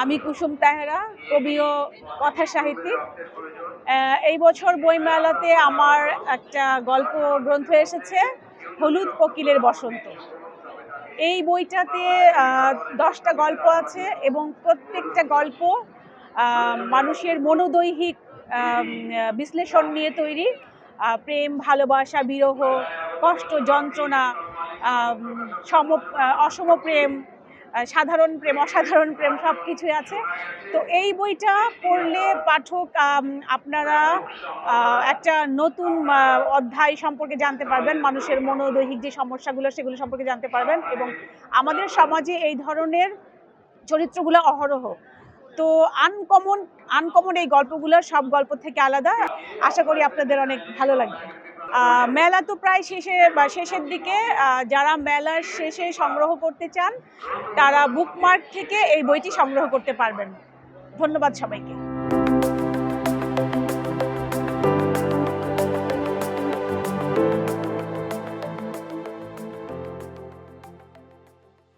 আমি কুসুম তাহেরা, কবি ও কথা সাহিত্যিক। এই বছর বইমেলাতে আমার একটা গল্প গ্রন্থ এসেছে, হলুদ কোকিলের বসন্ত। এই বইটাতে 10টা গল্প আছে এবং প্রত্যেকটা গল্প মানুষের মনোদৈহিক বিশ্লেষণ নিয়ে তৈরি। প্রেম, ভালোবাসা, বিরহ, কষ্ট, যন্ত্রণা, অসম প্রেম, সাধারণ প্রেম, অসাধারণ প্রেম, সব কিছুই আছে। তো এই বইটা পড়লে পাঠক আপনারা একটা নতুন অধ্যায় সম্পর্কে জানতে পারবেন, মানুষের মনোদৈহিক যে সমস্যাগুলো সেগুলো সম্পর্কে জানতে পারবেন এবং আমাদের সমাজে এই ধরনের চরিত্রগুলো অহরহ। তো আনকমন এই গল্পগুলো সব গল্প থেকে আলাদা। আশা করি আপনাদের অনেক ভালো লাগবে। মেলা তো প্রায় শেষের দিকে। যারা মেলার শেষে সংগ্রহ করতে চান তারা বুকমার্ক থেকে এই বইটি সংগ্রহ করতে পারবেন। ধন্যবাদ সবাইকে।